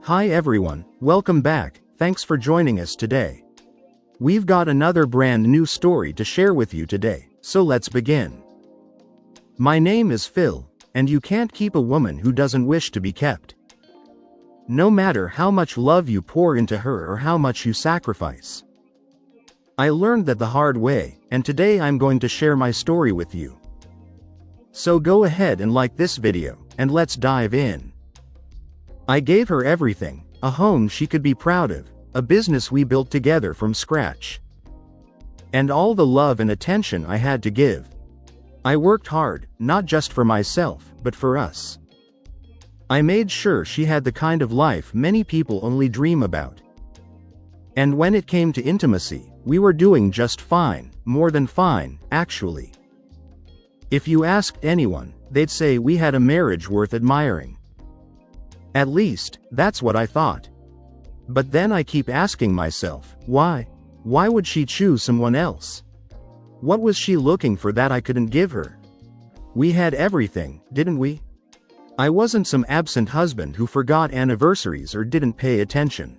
Hi everyone, welcome back, thanks for joining us today. We've got another brand new story to share with you today, so let's begin. My name is Phil, and you can't keep a woman who doesn't wish to be kept. No matter how much love you pour into her or how much you sacrifice. I learned that the hard way, and today I'm going to share my story with you. So go ahead and like this video, and let's dive in. I gave her everything, a home she could be proud of, a business we built together from scratch. And all the love and attention I had to give. I worked hard, not just for myself, but for us. I made sure she had the kind of life many people only dream about. And when it came to intimacy, we were doing just fine, more than fine, actually. If you asked anyone, they'd say we had a marriage worth admiring. At least, that's what I thought. But then I keep asking myself, why? Why would she choose someone else? What was she looking for that I couldn't give her? We had everything, didn't we? I wasn't some absent husband who forgot anniversaries or didn't pay attention.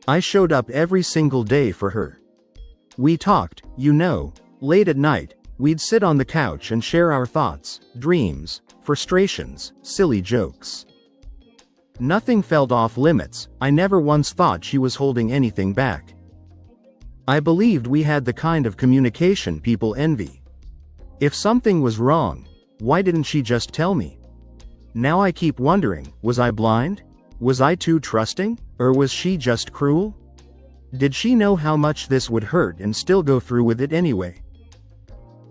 I showed up every single day for her. We talked, late at night. We'd sit on the couch and share our thoughts, dreams, frustrations, silly jokes. Nothing felt off limits. I never once thought she was holding anything back. I believed we had the kind of communication people envy. If something was wrong, why didn't she just tell me? Now I keep wondering, was I blind? Was I too trusting? Or was she just cruel? Did she know how much this would hurt and still go through with it anyway?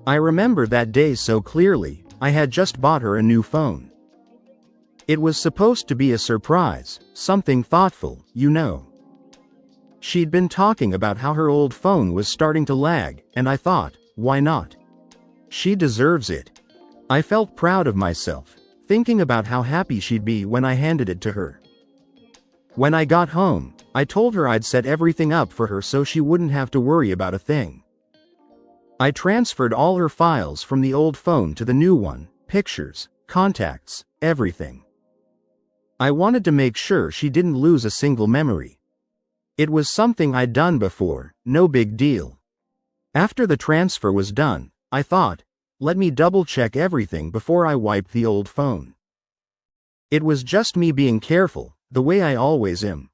I remember that day so clearly. I had just bought her a new phone. It was supposed to be a surprise, something thoughtful, She'd been talking about how her old phone was starting to lag, and I thought, why not? She deserves it. I felt proud of myself, thinking about how happy she'd be when I handed it to her. When I got home, I told her I'd set everything up for her so she wouldn't have to worry about a thing. I transferred all her files from the old phone to the new one, pictures, contacts, everything. I wanted to make sure she didn't lose a single memory. It was something I'd done before, no big deal. After the transfer was done, I thought, let me double-check everything before I wiped the old phone. It was just me being careful, the way I always am.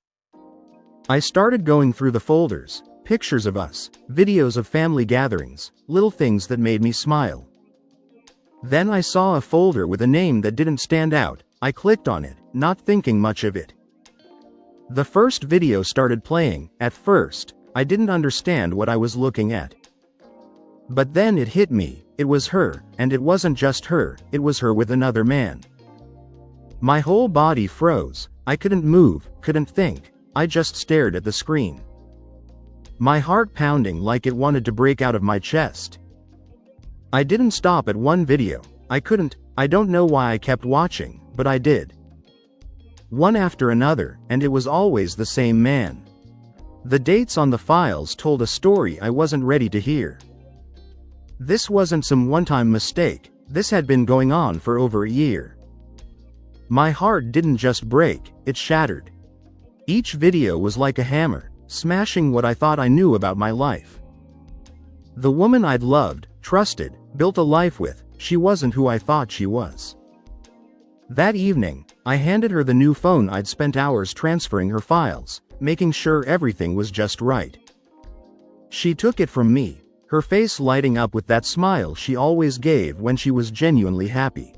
I started going through the folders, pictures of us, videos of family gatherings, little things that made me smile. Then I saw a folder with a name that didn't stand out. I clicked on it, not thinking much of it. The first video started playing. At first, I didn't understand what I was looking at. But then it hit me, it was her, and it wasn't just her, it was her with another man. My whole body froze. I couldn't move, couldn't think. I just stared at the screen. My heart pounding like it wanted to break out of my chest. I didn't stop at one video. I don't know why I kept watching, but I did. One after another, and it was always the same man. The dates on the files told a story I wasn't ready to hear. This wasn't some one-time mistake, this had been going on for over a year. My heart didn't just break, it shattered. Each video was like a hammer, smashing what I thought I knew about my life. The woman I'd loved, trusted, built a life with, she wasn't who I thought she was. That evening, I handed her the new phone I'd spent hours transferring her files, making sure everything was just right. She took it from me, her face lighting up with that smile she always gave when she was genuinely happy.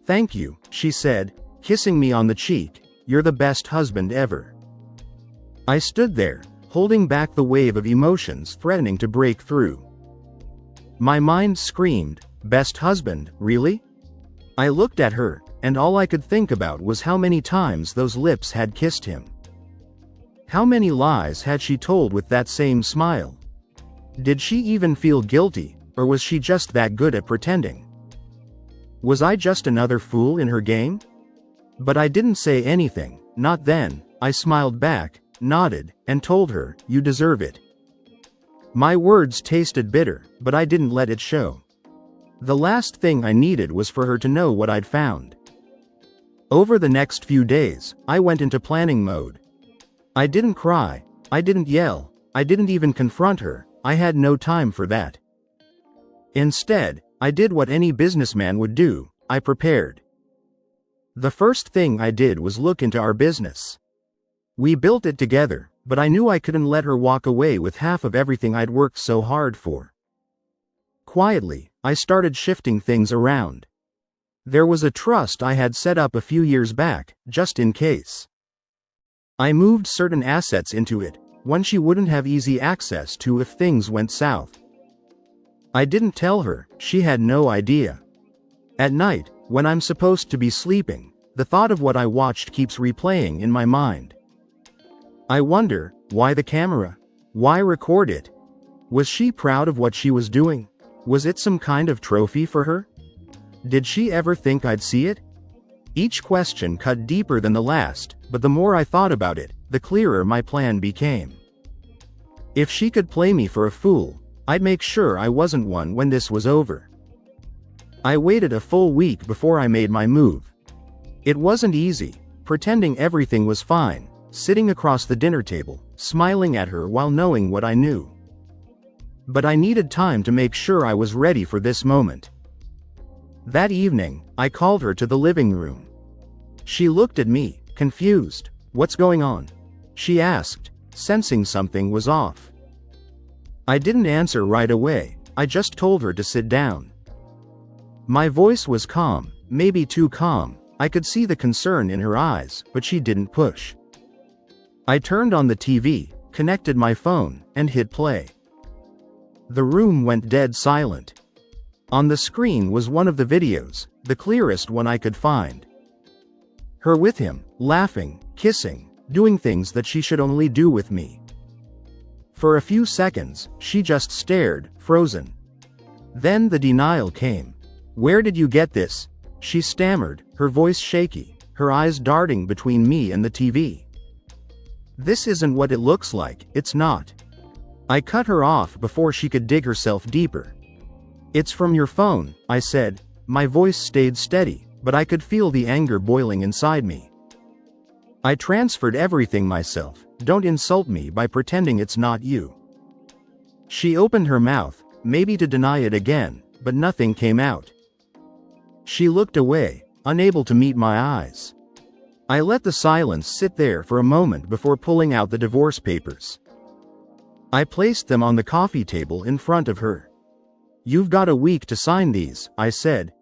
"Thank you," she said, kissing me on the cheek, "you're the best husband ever." I stood there, holding back the wave of emotions threatening to break through. My mind screamed, "Best husband, really?" I looked at her, and all I could think about was how many times those lips had kissed him. How many lies had she told with that same smile? Did she even feel guilty, or was she just that good at pretending? Was I just another fool in her game? But I didn't say anything, not then. I smiled back, nodded, and told her, "You deserve it." My words tasted bitter, but I didn't let it show. The last thing I needed was for her to know what I'd found. Over the next few days, I went into planning mode. I didn't cry, I didn't yell, I didn't even confront her. I had no time for that. Instead, I did what any businessman would do. I prepared. The first thing I did was look into our business. We built it together, but I knew I couldn't let her walk away with half of everything I'd worked so hard for. Quietly, I started shifting things around. There was a trust I had set up a few years back, just in case. I moved certain assets into it, one she wouldn't have easy access to if things went south. I didn't tell her, she had no idea. At night, when I'm supposed to be sleeping, the thought of what I watched keeps replaying in my mind. I wonder, why the camera? Why record it? Was she proud of what she was doing? Was it some kind of trophy for her? Did she ever think I'd see it? Each question cut deeper than the last, but the more I thought about it, the clearer my plan became. If she could play me for a fool, I'd make sure I wasn't one when this was over. I waited a full week before I made my move. It wasn't easy, pretending everything was fine, sitting across the dinner table, smiling at her while knowing what I knew. But I needed time to make sure I was ready for this moment. That evening, I called her to the living room. She looked at me, confused. "What's going on?" she asked, sensing something was off. I didn't answer right away, I just told her to sit down. My voice was calm, maybe too calm. I could see the concern in her eyes, but she didn't push. I turned on the TV, connected my phone, and hit play. The room went dead silent. On the screen was one of the videos, the clearest one I could find. Her with him, laughing, kissing, doing things that she should only do with me. For a few seconds, she just stared, frozen. Then the denial came. "Where did you get this?" she stammered, her voice shaky, her eyes darting between me and the TV. "This isn't what it looks like, it's not." I cut her off before she could dig herself deeper. "It's from your phone," I said. My voice stayed steady, but I could feel the anger boiling inside me. "I transferred everything myself. Don't insult me by pretending it's not you." She opened her mouth, maybe to deny it again, but nothing came out. She looked away, unable to meet my eyes. I let the silence sit there for a moment before pulling out the divorce papers. I placed them on the coffee table in front of her. "You've got a week to sign these," I said.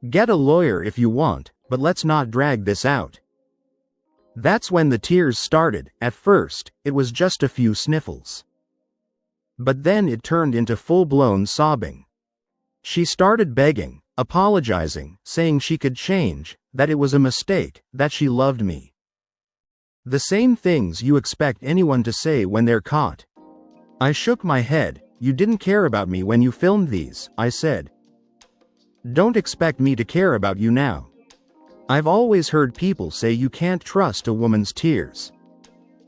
"Get a lawyer if you want, but let's not drag this out." That's when the tears started. At first, it was just a few sniffles. But then it turned into full-blown sobbing. She started begging, apologizing, saying she could change, that it was a mistake, that she loved me. The same things you expect anyone to say when they're caught. I shook my head. "You didn't care about me when you filmed these," I said. "Don't expect me to care about you now." I've always heard people say you can't trust a woman's tears.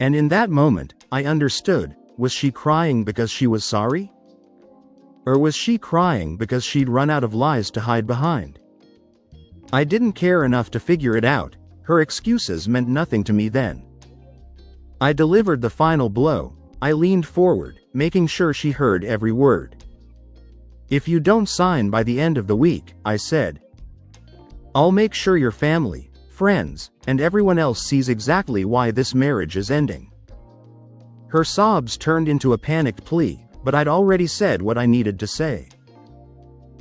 And in that moment, I understood. Was she crying because she was sorry? Or was she crying because she'd run out of lies to hide behind? I didn't care enough to figure it out. Her excuses meant nothing to me then. I delivered the final blow. I leaned forward, making sure she heard every word. "If you don't sign by the end of the week," I said, "I'll make sure your family, friends, and everyone else sees exactly why this marriage is ending." Her sobs turned into a panicked plea, but I'd already said what I needed to say.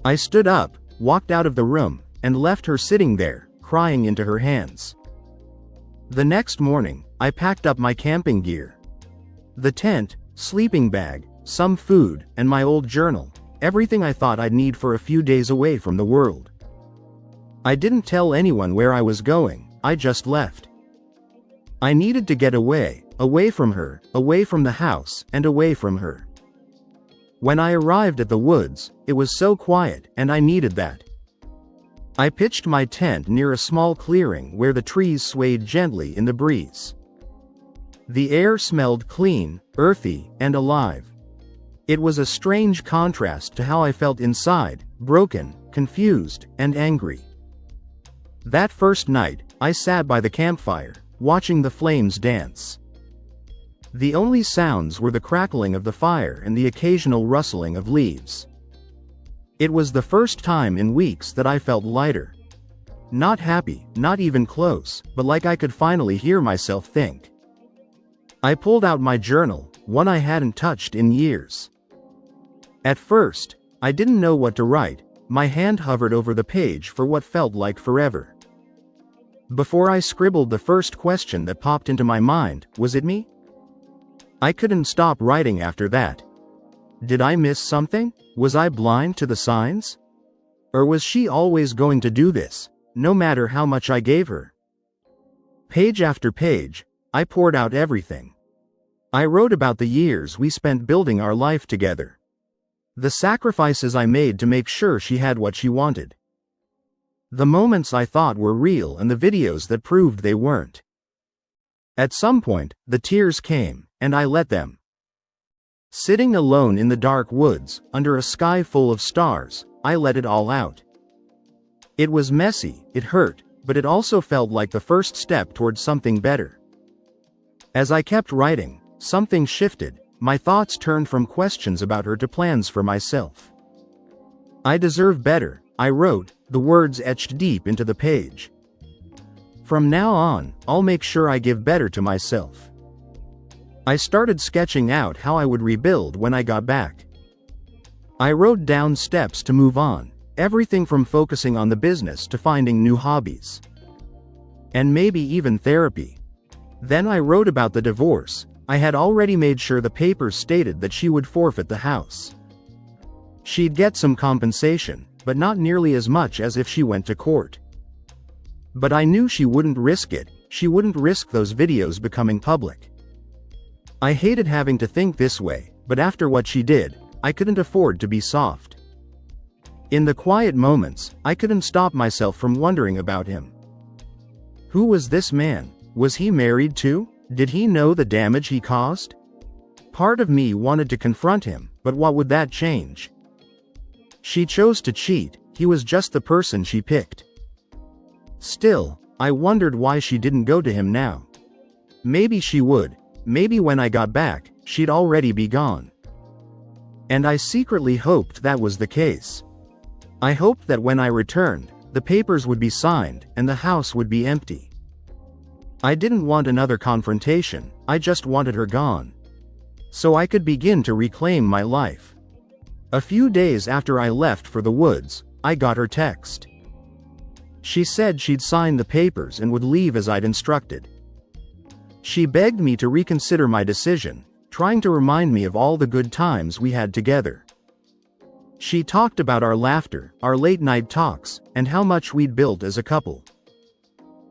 I stood up, walked out of the room, and left her sitting there, crying into her hands. The next morning, I packed up my camping gear. The tent, sleeping bag, some food, and my old journal, everything I thought I'd need for a few days away from the world. I didn't tell anyone where I was going, I just left. I needed to get away, away from her, away from the house, and away from her. When I arrived at the woods, it was so quiet, and I needed that. I pitched my tent near a small clearing where the trees swayed gently in the breeze. The air smelled clean, earthy, and alive. It was a strange contrast to how I felt inside, broken, confused, and angry. That first night, I sat by the campfire, watching the flames dance. The only sounds were the crackling of the fire and the occasional rustling of leaves. It was the first time in weeks that I felt lighter. Not happy, not even close, but like I could finally hear myself think. I pulled out my journal, one I hadn't touched in years. At first, I didn't know what to write. My hand hovered over the page for what felt like forever. Before I scribbled the first question that popped into my mind, was it me? I couldn't stop writing after that. Did I miss something? Was I blind to the signs? Or was she always going to do this, no matter how much I gave her? Page after page, I poured out everything. I wrote about the years we spent building our life together. The sacrifices I made to make sure she had what she wanted. The moments I thought were real and the videos that proved they weren't. At some point, the tears came, and I let them. Sitting alone in the dark woods, under a sky full of stars, I let it all out. It was messy, it hurt, but it also felt like the first step towards something better. As I kept writing, something shifted. My thoughts turned from questions about her to plans for myself. I deserve better, I wrote, the words etched deep into the page. From now on, I'll make sure I give better to myself. I started sketching out how I would rebuild when I got back. I wrote down steps to move on, everything from focusing on the business to finding new hobbies. And maybe even therapy. Then I wrote about the divorce. I had already made sure the papers stated that she would forfeit the house. She'd get some compensation, but not nearly as much as if she went to court. But I knew she wouldn't risk it. She wouldn't risk those videos becoming public. I hated having to think this way, but after what she did, I couldn't afford to be soft. In the quiet moments, I couldn't stop myself from wondering about him. Who was this man? Was he married too? Did he know the damage he caused? Part of me wanted to confront him, but what would that change? She chose to cheat, he was just the person she picked. Still, I wondered why she didn't go to him now. Maybe she would, maybe when I got back, she'd already be gone. And I secretly hoped that was the case. I hoped that when I returned, the papers would be signed, and the house would be empty. I didn't want another confrontation, I just wanted her gone. So I could begin to reclaim my life. A few days after I left for the woods, I got her text. She said she'd sign the papers and would leave as I'd instructed. She begged me to reconsider my decision, trying to remind me of all the good times we had together. She talked about our laughter, our late-night talks, and how much we'd built as a couple.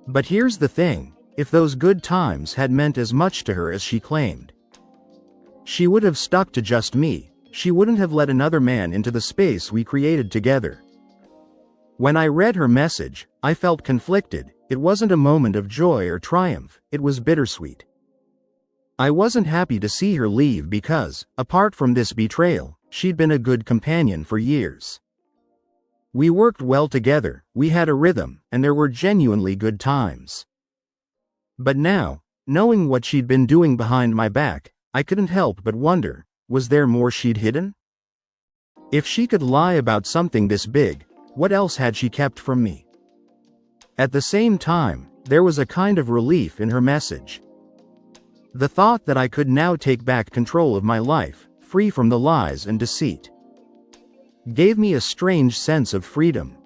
But here's the thing. If those good times had meant as much to her as she claimed, she would have stuck to just me. She wouldn't have let another man into the space we created together. When I read her message, I felt conflicted. It wasn't a moment of joy or triumph, it was bittersweet. I wasn't happy to see her leave because, apart from this betrayal, she'd been a good companion for years. We worked well together, we had a rhythm, and there were genuinely good times. But now, knowing what she'd been doing behind my back, I couldn't help but wonder, was there more she'd hidden? If she could lie about something this big, what else had she kept from me? At the same time, there was a kind of relief in her message. The thought that I could now take back control of my life, free from the lies and deceit, gave me a strange sense of freedom.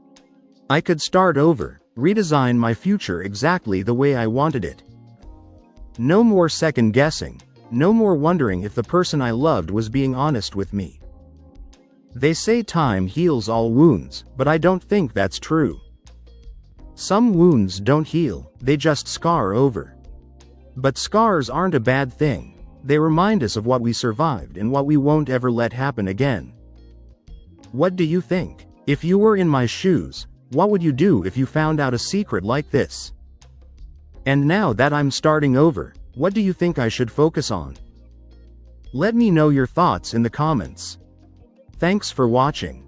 I could start over, redesign my future exactly the way I wanted it. No more second guessing, no more wondering if the person I loved was being honest with me. They say time heals all wounds, but I don't think that's true. Some wounds don't heal, they just scar over. But scars aren't a bad thing. They remind us of what we survived and what we won't ever let happen again. What do you think? If you were in my shoes, what would you do if you found out a secret like this? And now that I'm starting over, what do you think I should focus on? Let me know your thoughts in the comments. Thanks for watching.